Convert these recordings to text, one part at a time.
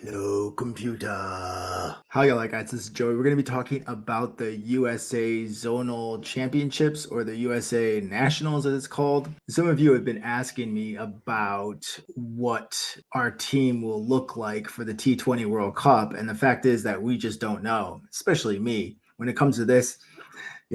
Hello, computer. How y'all guys? This is Joey. We're going to be talking about the USA Zonal Championships, or the USA Nationals as it's called. Some of you have been asking me about what our team will look like for the T20 World Cup, and the fact is that we just don't know, especially me. When it comes to this,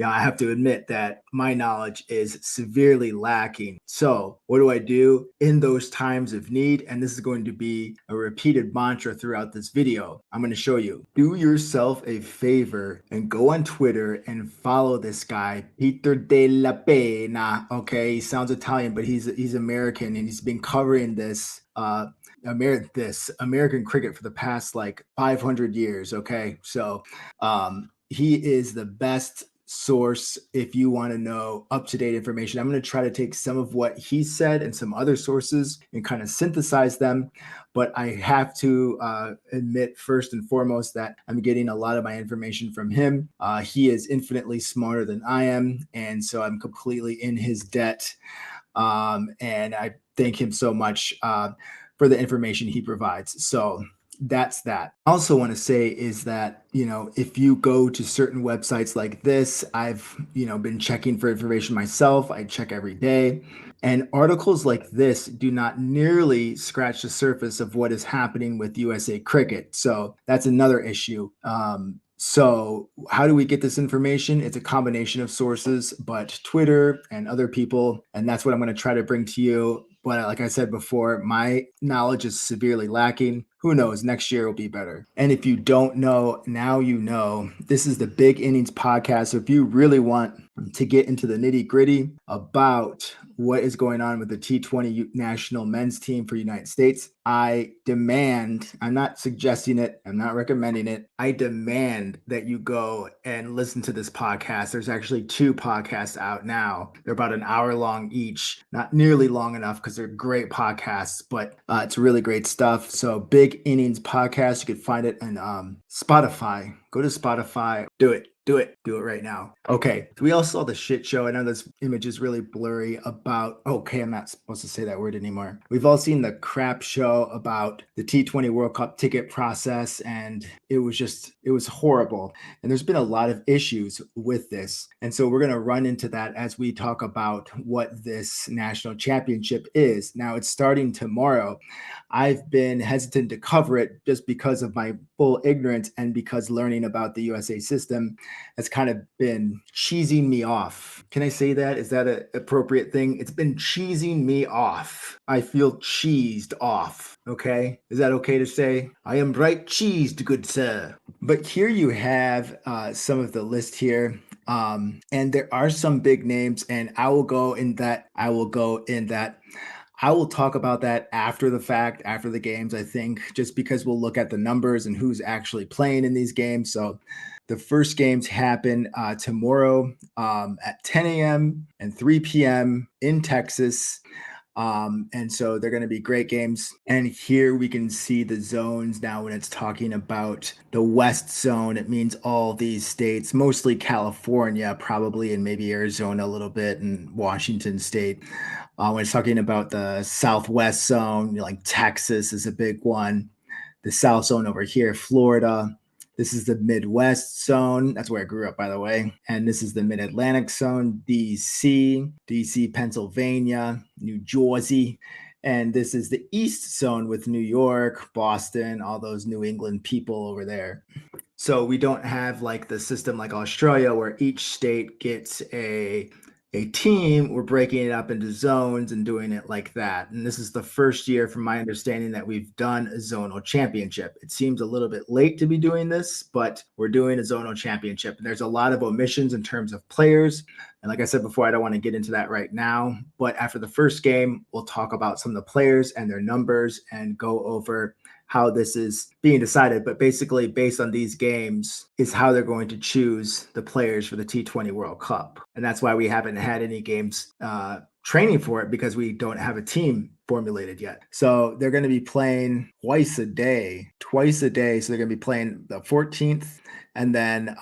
I have to admit that my knowledge is severely lacking. So, what do I do in those times of need? And this is going to be a repeated mantra throughout this video. I'm going to show you. Do yourself a favor and go on Twitter and follow this guy, Peter De La Pena. Okay, he sounds Italian, but he's American, and he's been covering this American cricket for the past like 500 years. Okay, so he is the best source if you want to know up-to-date information. I'm going to try to take some of what he said and some other sources and kind of synthesize them, but I have to admit first and foremost that I'm getting a lot of my information from him. He is infinitely smarter than I am, and so I'm completely in his debt, and I thank him so much for the information he provides. So that's that. I also want to say is that, if you go to certain websites like this, I've, been checking for information myself. I check every day. And articles like this do not nearly scratch the surface of what is happening with USA Cricket. So that's another issue. So how do we get this information? It's a combination of sources, but Twitter and other people, and that's what I'm going to try to bring to you. But like I said before, my knowledge is severely lacking. Who knows? Next year will be better. And if you don't know, now you know. This is the Big Innings podcast. So if you really want to get into the nitty gritty about what is going on with the T20 national men's team for United States, I demand, I'm not suggesting it, I'm not recommending it, I demand that you go and listen to this podcast. There's actually 2 podcasts out now. They're about an hour long each, not nearly long enough because they're great podcasts, but it's really great stuff. So Big Innings podcast, you could find it on Spotify. Go to Spotify, do it right now. Okay, we all saw the shit show. I know this image is really blurry about, okay, I'm not supposed to say that word anymore. We've all seen the crap show about the T20 World Cup ticket process, and it was horrible. And there's been a lot of issues with this. And so we're going to run into that as we talk about what this national championship is. Now, it's starting tomorrow. I've been hesitant to cover it just because of my full ignorance, and because learning about the USA system has kind of been cheesing me off. Can I say that? Is that an appropriate thing? It's been cheesing me off. I feel cheesed off. Okay? Is that okay to say? I am right cheesed, good sir. But here you have some of the list here. And there are some big names, and I will go in that. I will talk about that after the fact, after the games, I think, just because we'll look at the numbers and who's actually playing in these games. So the first games happen tomorrow at 10 a.m. and 3 p.m. in Texas. And so they're going to be great games. And here we can see the zones now. When it's talking about the West zone, it means all these states, mostly California, probably, and maybe Arizona a little bit, and Washington State. When it's talking about the Southwest zone, like Texas is a big one. The South zone over here, Florida. This is the Midwest zone. That's where I grew up, by the way. And this is the Mid-Atlantic zone, DC, Pennsylvania, New Jersey. And this is the East zone with New York, Boston, all those New England people over there. So we don't have like the system like Australia where each state gets a team. We're breaking it up into zones and doing it like that. And this is the first year, from my understanding, that we've done a zonal championship. It seems a little bit late to be doing this, but we're doing a zonal championship. And there's a lot of omissions in terms of players. And like I said before, I don't want to get into that right now. But after the first game, we'll talk about some of the players and their numbers and go over how this is being decided. But basically, based on these games, is how they're going to choose the players for the T20 World Cup. And that's why we haven't had any games training for it, because we don't have a team formulated yet. So they're going to be playing twice a day. So they're going to be playing the 14th, and then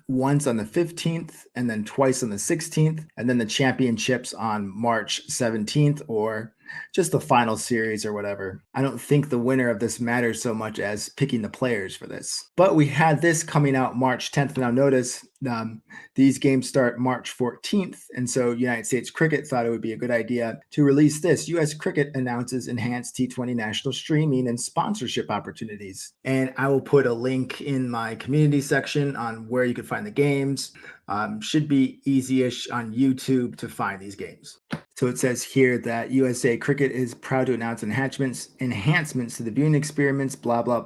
once on the 15th, and then twice on the 16th, and then the championships on March 17th or just the final series or whatever. I don't think the winner of this matters so much as picking the players for this. But we had this coming out March 10th. Now notice these games start March 14th. And so United States Cricket thought it would be a good idea to release this. US Cricket announces enhanced T20 national streaming and sponsorship opportunities. And I will put a link in my community section on where you can find the games. Should be easy-ish on YouTube to find these games. So it says here that USA Cricket is proud to announce enhancements to the viewing experience, blah, blah,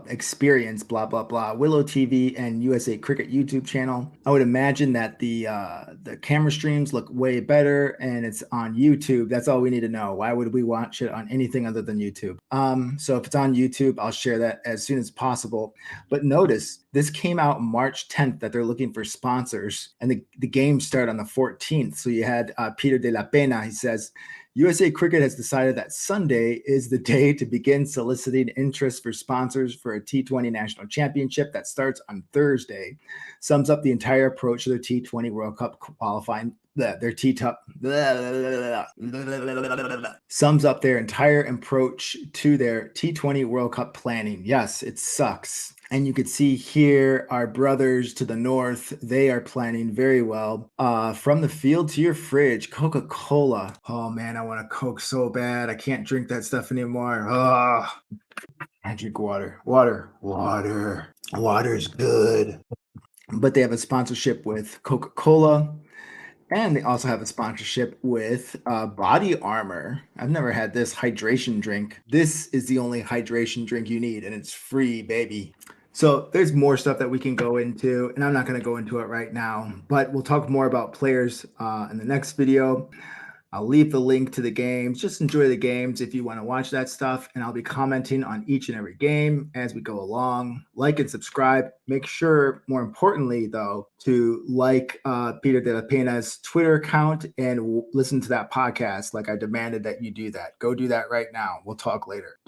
Willow TV and USA Cricket YouTube channel. I would imagine that the camera streams look way better and it's on YouTube. That's all we need to know. Why would we watch it on anything other than YouTube? So if it's on YouTube, I'll share that as soon as possible. But notice this came out March 10th that they're looking for sponsors, and the games start on the 14th. So you had Peter de la Pena. He says, USA Cricket has decided that Sunday is the day to begin soliciting interest for sponsors for a T20 national championship that starts on Thursday. Sums up the entire approach to their T20 World Cup qualifying. Their sums up their entire approach to their T20 World Cup planning. Yes, it sucks. And you could see here our brothers to the north, they are planning very well. From the field to your fridge, Coca-Cola. Oh man, I want a Coke so bad. I can't drink that stuff anymore. I drink water. Water's good. But they have a sponsorship with Coca-Cola. And they also have a sponsorship with Body Armor. I've never had this hydration drink. This is the only hydration drink you need, and it's free, baby. So there's more stuff that we can go into, and I'm not going to go into it right now, but we'll talk more about players in the next video. I'll leave the link to the games. Just enjoy the games if you want to watch that stuff, and I'll be commenting on each and every game as we go along. Like and subscribe. Make sure, more importantly, though, to like Peter de la Pena's Twitter account and listen to that podcast like I demanded that you do that. Go do that right now. We'll talk later.